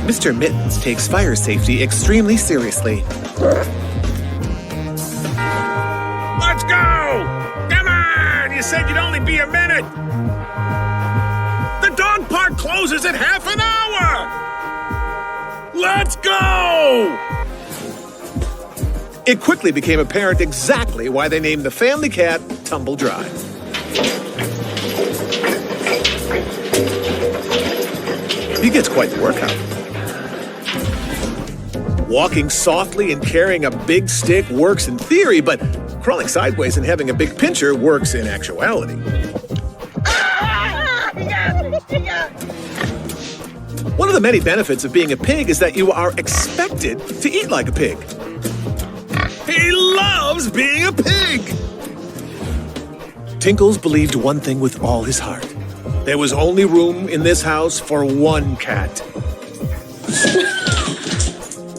Mr. Mittens takes fire safety extremely seriously. Let's go! Come on! You said you'd only be a minute! The dog park closes in half an hour! Let's go! It quickly became apparent exactly why they named the family cat Tumble Dry. He gets quite the workout. Walking softly and carrying a big stick works in theory, but crawling sideways and having a big pincher works in actuality. One of the many benefits of being a pig is that you are expected to eat like a pig. He loves being a pig! Tinkles believed one thing with all his heart. There was only room in this house for one cat.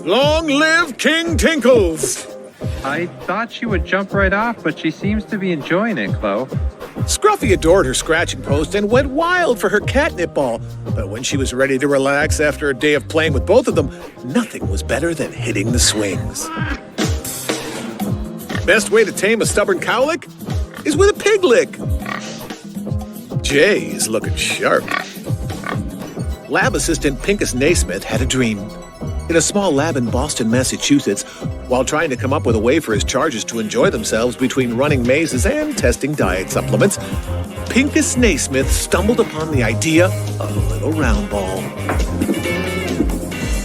Long live King Tinkles! I thought she would jump right off, but she seems to be enjoying it, Chloe. Scruffy adored her scratching post and went wild for her catnip ball. But when she was ready to relax after a day of playing with both of them, nothing was better than hitting the swings. Best way to tame a stubborn cowlick is with a pig lick. Jay is looking sharp. Lab assistant Pincus Naismith had a dream. In a small lab in Boston, Massachusetts, while trying to come up with a way for his charges to enjoy themselves between running mazes and testing diet supplements, Pincus Naismith stumbled upon the idea of a little round ball.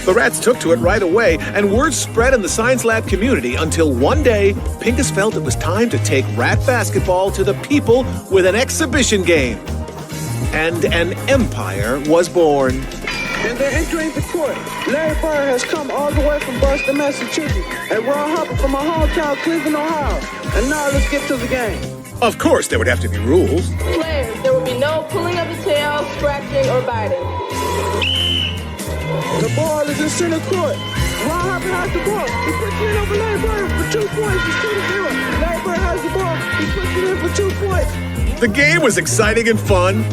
The rats took to it right away, and word spread in the science lab community until one day, Pincus felt it was time to take rat basketball to the people with an exhibition game. And an empire was born. And they're entering the court. Larry Bird has come all the way from Boston, Massachusetts, and Ron Harper from my hometown, Cleveland, Ohio. And now let's get to the game. Of course, there would have to be rules. Players, there will be no pulling of the tail, scratching, or biting. The ball is in center court. Ron Harper has the ball. He puts it in over Larry Bird for 2 points. It's 2-0. Larry Bird has the ball. He puts it in for 2 points. The game was exciting and fun,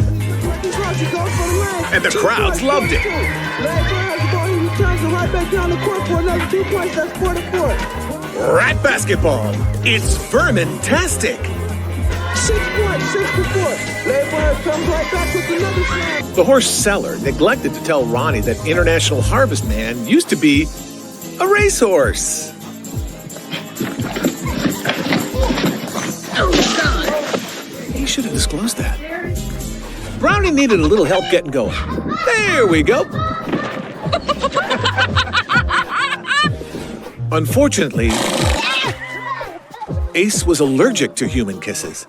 and the crowds loved it. Larry Bird has the ball. He returns it right back down the court for another 2 points. That's 4-4. Rat basketball. It's vermin-tastic. 6 points, 6-4. Larry Bird comes right back with another slam. The horse seller neglected to tell Ronnie that International Harvest Man used to be a racehorse. He should have disclosed that. Brownie needed a little help getting going. There we go. Unfortunately, Ace was allergic to human kisses.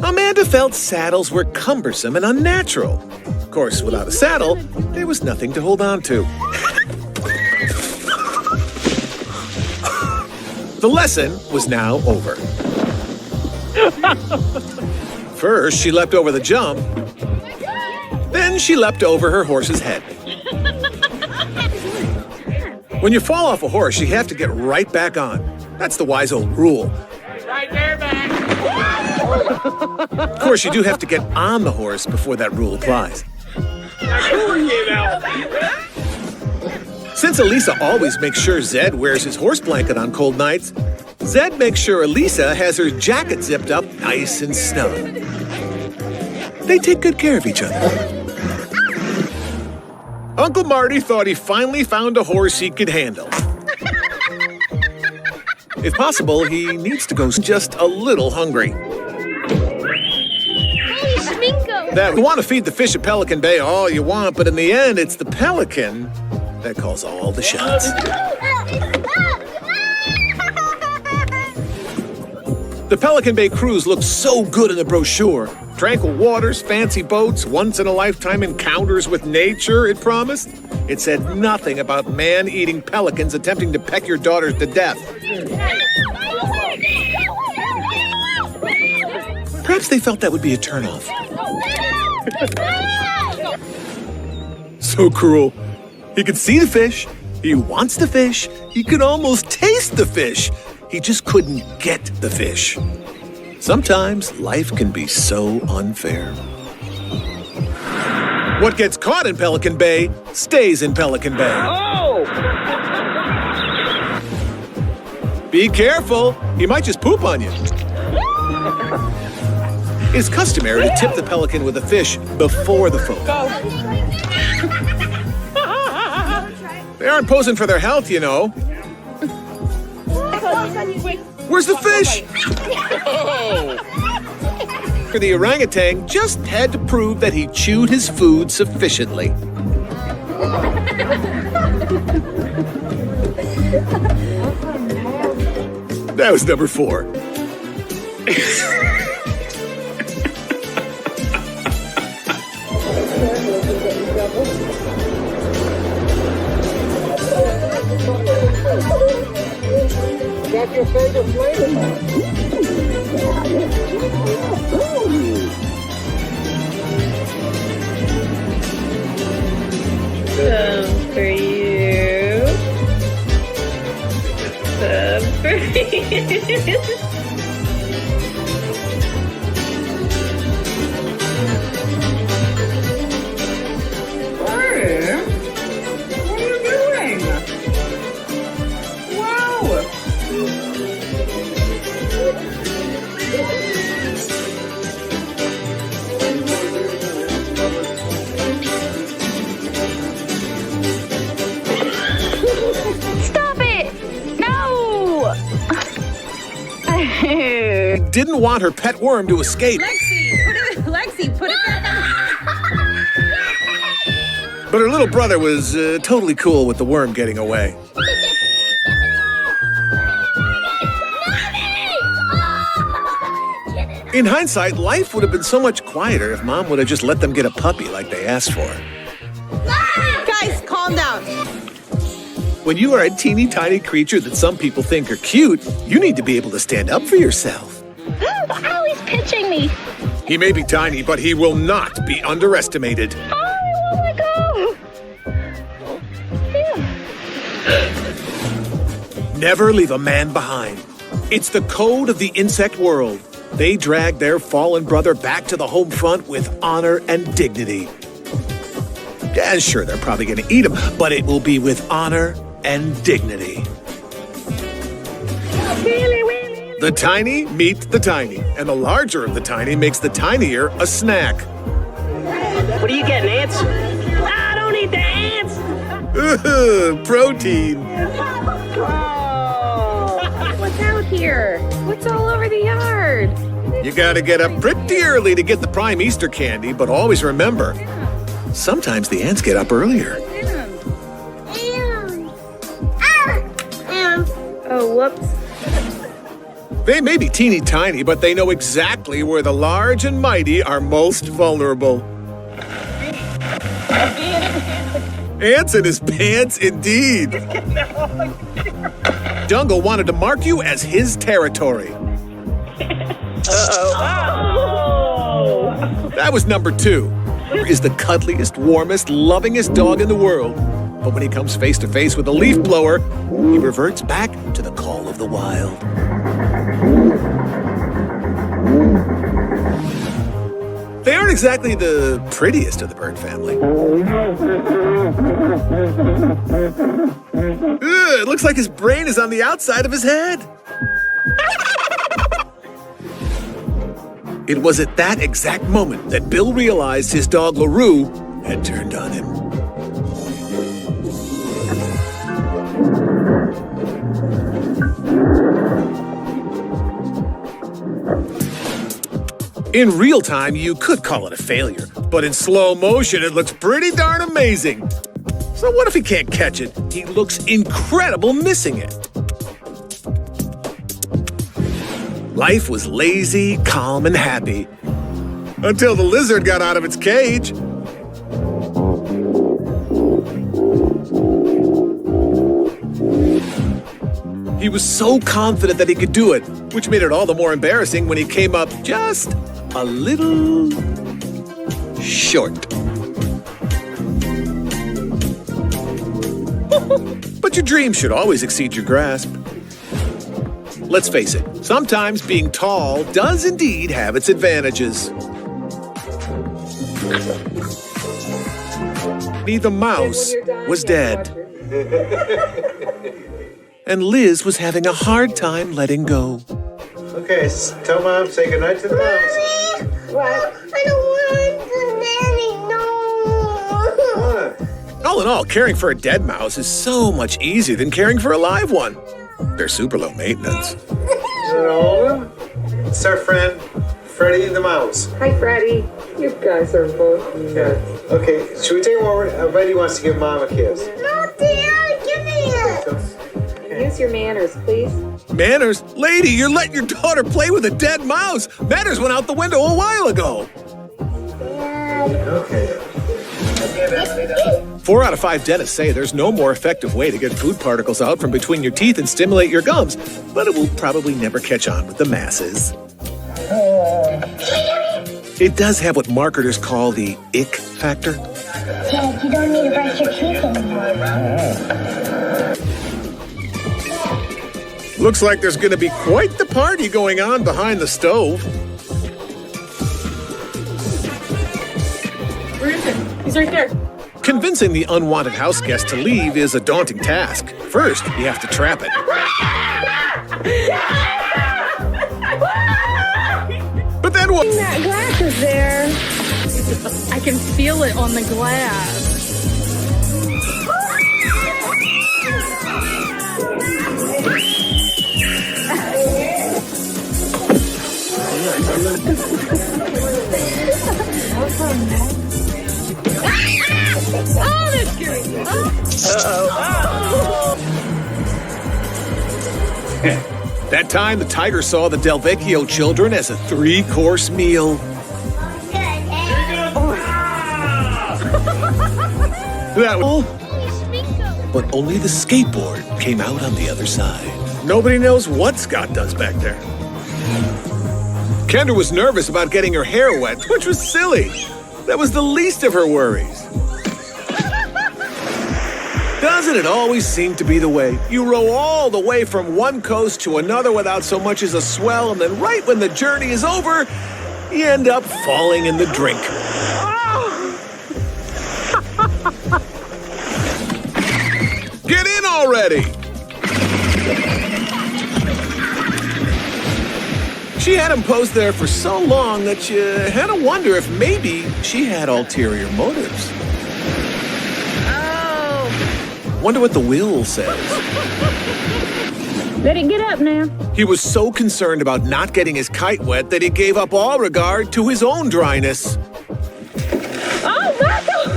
Amanda felt saddles were cumbersome and unnatural. Of course, without a saddle, there was nothing to hold on to. The lesson was now over. First, she leapt over the jump. Then she leapt over her horse's head. When you fall off a horse, you have to get right back on. That's the wise old rule. Right there, man! Of course, you do have to get on the horse before that rule applies. Since Elisa always makes sure Zed wears his horse blanket on cold nights, Zed makes sure Elisa has her jacket zipped up nice and snug. They take good care of each other. Uncle Marty thought he finally found a horse he could handle. If possible, he needs to go just a little hungry. Hey, Schminko! You want to feed the fish at Pelican Bay all you want, but in the end, it's the pelican that calls all the shots. The Pelican Bay cruise looked so good in the brochure. Tranquil waters, fancy boats, once-in-a-lifetime encounters with nature, it promised. It said nothing about man-eating pelicans attempting to peck your daughters to death. Perhaps they felt that would be a turnoff. So cruel. He could see the fish. He wants the fish. He could almost taste the fish. He just couldn't get the fish. Sometimes life can be so unfair. What gets caught in Pelican Bay stays in Pelican Bay. Oh! Be careful. He might just poop on you. It's customary to tip the pelican with a fish before the photo. They aren't posing for their health, you know. Where's the fish? The orangutan just had to prove that he chewed his food sufficiently. That was number 4. That's your favorite flavor? Some for you. Some for you. What are you doing? Wow! Stop it! No! Didn't want her pet worm to escape. Lexi, put it back on. But her little brother was totally cool with the worm getting away. In hindsight, life would have been so much quieter if Mom would have just let them get a puppy like they asked for. Guys, calm down. When you are a teeny tiny creature that some people think are cute, you need to be able to stand up for yourself. Ow, he's pinching me. He may be tiny, but he will not be underestimated. Oh, I won't let go. Never leave a man behind. It's the code of the insect world. They drag their fallen brother back to the home front with honor and dignity. Yeah, sure, they're probably going to eat him, but it will be with honor and dignity. The tiny meet the tiny, and the larger of the tiny makes the tinier a snack. What are you getting, ants? I don't eat the ants! Protein. What's out here? What's all over the yard? You gotta get up pretty early to get the prime Easter candy, but always remember, sometimes the ants get up earlier. Oh, whoops. They may be teeny tiny, but they know exactly where the large and mighty are most vulnerable. Ants in his pants, indeed. Jungle wanted to mark you as his territory. That was number 2. Is the cuddliest, warmest, lovingest dog in the world. But when he comes face to face with a leaf blower, he reverts back to the call of the wild. They aren't exactly the prettiest of the bird family. It looks like his brain is on the outside of his head. It was at that exact moment that Bill realized his dog LaRue had turned on him. In real time, you could call it a failure, but in slow motion, it looks pretty darn amazing. So what if he can't catch it? He looks incredible missing it. Life was lazy, calm, and happy. Until the lizard got out of its cage. He was so confident that he could do it, which made it all the more embarrassing when he came up just a little short. But your dreams should always exceed your grasp. Let's face it, sometimes being tall does indeed have its advantages. The mouse was dead. And Liz was having a hard time letting go. Okay, tell Mom, say goodnight to the mouse. What? I don't want to Daddy, no. All in all, caring for a dead mouse is so much easier than caring for a live one. They're super low maintenance. Is that all of them? It's our friend, Freddie the mouse. Hi, Freddie. You guys are both nuts. Okay, should we take one more? Freddie wants to give Mom a kiss. No, Dad, give me it. Use your manners, please. Manners? Lady, you're letting your daughter play with a dead mouse. Manners went out the window a while ago. Okay. 4 out of 5 dentists say there's no more effective way to get food particles out from between your teeth and stimulate your gums, but it will probably never catch on with the masses. It does have what marketers call the ick factor. Dad, you don't need to brush your teeth anymore. Looks like there's going to be quite the party going on behind the stove. Where is it? He's right there. Convincing the unwanted house guest to leave is a daunting task. First, you have to trap it. But then what? That glass is there. I can feel it on the glass. Oh, that's scary. That time, the tiger saw the Del Vecchio children as a 3-course meal. That was, but only the skateboard came out on the other side. Nobody knows what Scott does back there. Kendra was nervous about getting her hair wet, which was silly. That was the least of her worries. Doesn't it always seem to be the way? You row all the way from one coast to another without so much as a swell, and then right when the journey is over, you end up falling in the drink. Get in already! She had him posed there for so long that you had to wonder if maybe she had ulterior motives. Wonder what the will says. Let it get up now. He was so concerned about not getting his kite wet that he gave up all regard to his own dryness. Oh, Michael!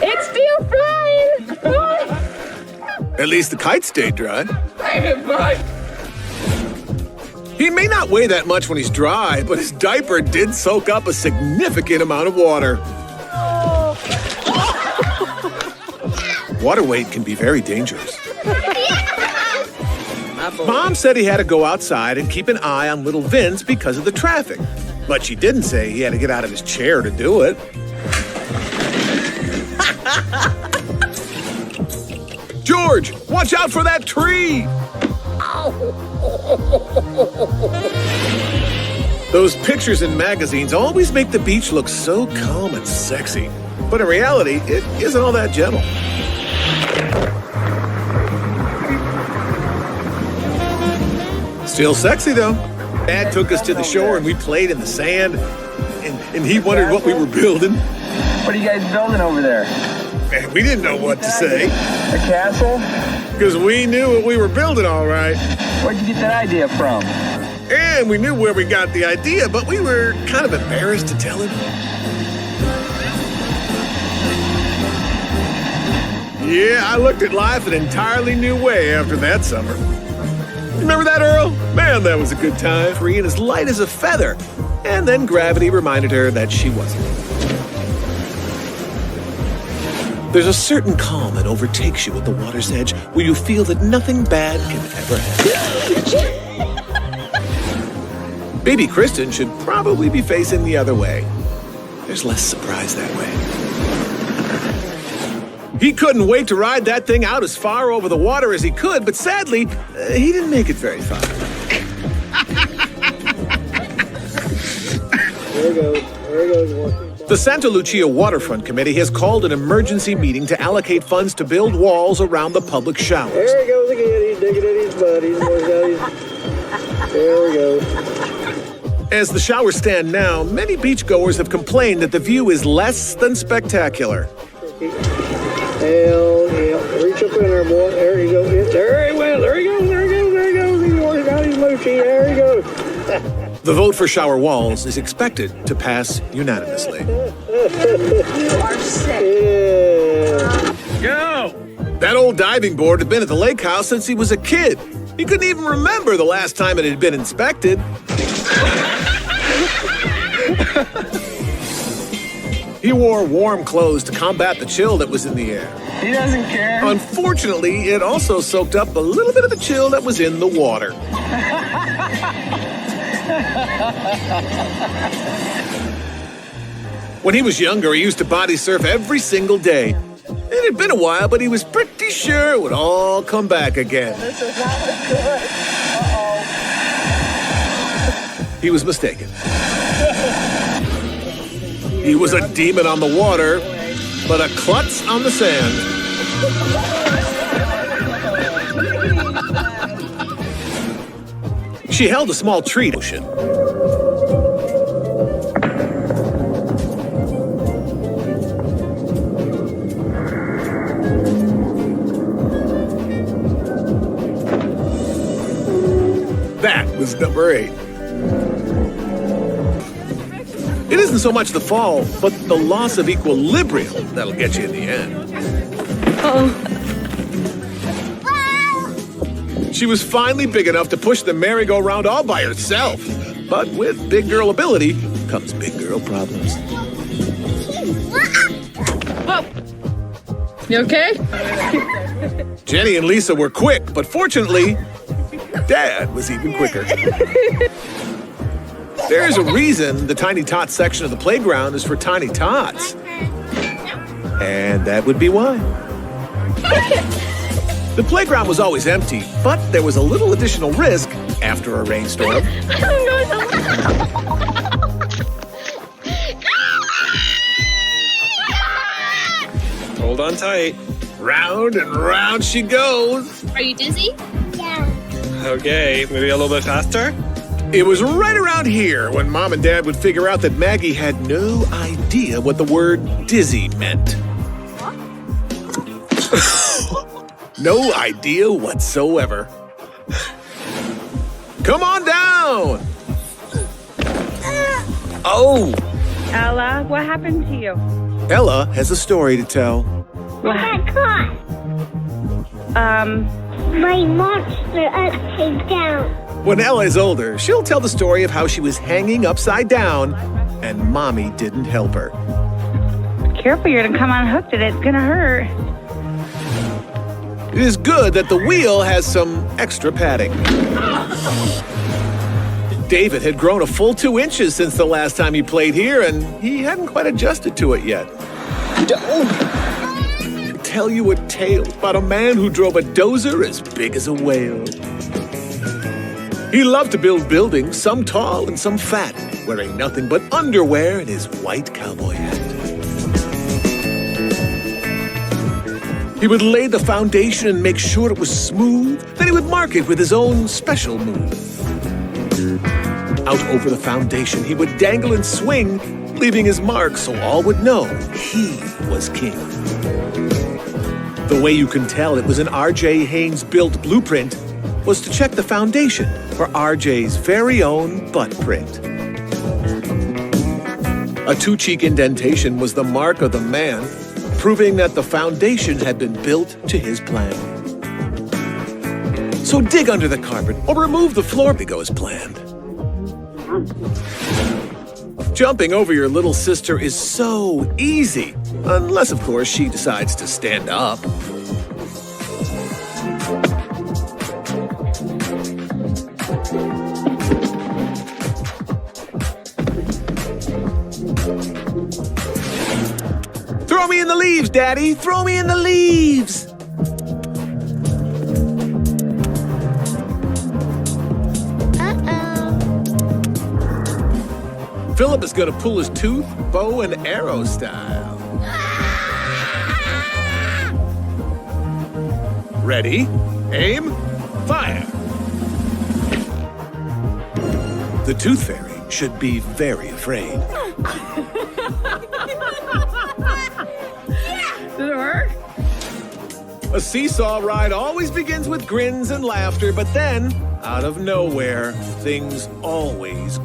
It's still flying. At least the kite stayed dry. He may not weigh that much when he's dry, but his diaper did soak up a significant amount of water. Water weight can be very dangerous. Mom said he had to go outside and keep an eye on little Vince because of the traffic. But she didn't say he had to get out of his chair to do it. George, watch out for that tree! Those pictures in magazines always make the beach look so calm and sexy. But in reality, it isn't all that gentle. Still sexy, though. Dad took us to the shore and we played in the sand. And he wondered what we were building. What are you guys building over there? And we didn't know what to say. A castle? Because we knew what we were building, all right. Where'd you get that idea from? And we knew where we got the idea, but we were kind of embarrassed to tell him. Yeah, I looked at life an entirely new way after that summer. Remember that, Earl? Man, that was a good time. Free and as light as a feather. And then gravity reminded her that she wasn't. There's a certain calm that overtakes you at the water's edge where you feel that nothing bad can ever happen. Baby Kristen should probably be facing the other way. There's less surprise that way. He couldn't wait to ride that thing out as far over the water as he could, but sadly, he didn't make it very far. There we go. The Santa Lucia Waterfront Committee has called an emergency meeting to allocate funds to build walls around the public showers. There he goes again. He's digging at his butt. There we go. As the showers stand now, many beachgoers have complained that the view is less than spectacular. Hell yeah. Reach up in there, boy. There he goes. There he went. There he goes. There he goes. There he goes. He's working out his moochie. There he goes. The vote for shower walls is expected to pass unanimously. You are sick. Yeah. Go! That old diving board had been at the lake house since he was a kid. He couldn't even remember the last time it had been inspected. He wore warm clothes to combat the chill that was in the air. He doesn't care. Unfortunately, it also soaked up a little bit of the chill that was in the water. When he was younger, he used to body surf every single day. It had been a while, but he was pretty sure it would all come back again. This is not good. Uh-oh. He was mistaken. He was a demon on the water, but a klutz on the sand. She held a small tree ocean. That was number 8. It isn't so much the fall, but the loss of equilibrium that'll get you in the end. She was finally big enough to push the merry-go-round all by herself. But with big girl ability comes big girl problems. You okay? Jenny and Lisa were quick, but fortunately, Dad was even quicker. There's a reason the Tiny Tots section of the playground is for tiny tots. And that would be why. The playground was always empty, but there was a little additional risk after a rainstorm. Hold on tight. Round and round she goes. Are you dizzy? Yeah. Okay, maybe a little bit faster? It was right around here when Mom and Dad would figure out that Maggie had no idea what the word dizzy meant. No idea whatsoever. Come on down! Oh! Ella, what happened to you? Ella has a story to tell. I got caught. My monster upside down. When Ella is older, she'll tell the story of how she was hanging upside down and Mommy didn't help her. Careful, you're gonna come unhooked and it's gonna hurt. It is good that the wheel has some extra padding. David had grown a full 2 inches since the last time he played here, and he hadn't quite adjusted to it yet. I tell you a tale about a man who drove a dozer as big as a whale. He loved to build buildings, some tall and some fat, wearing nothing but underwear and his white cowboy hat. He would lay the foundation and make sure it was smooth. Then he would mark it with his own special move. Out over the foundation, he would dangle and swing, leaving his mark so all would know he was king. The way you can tell it was an R.J. Haynes-built blueprint was to check the foundation for R.J.'s very own butt print. A 2-cheek indentation was the mark of the man, proving that the foundation had been built to his plan. So dig under the carpet or remove the floor to go as planned. Jumping over your little sister is so easy, unless, of course, she decides to stand up. Throw me in the leaves, Daddy! Throw me in the leaves! Philip is going to pull his tooth, bow, and arrow style. Ready, aim, fire. The Tooth Fairy should be very afraid. Did it work? A seesaw ride always begins with grins and laughter, but then, out of nowhere, things always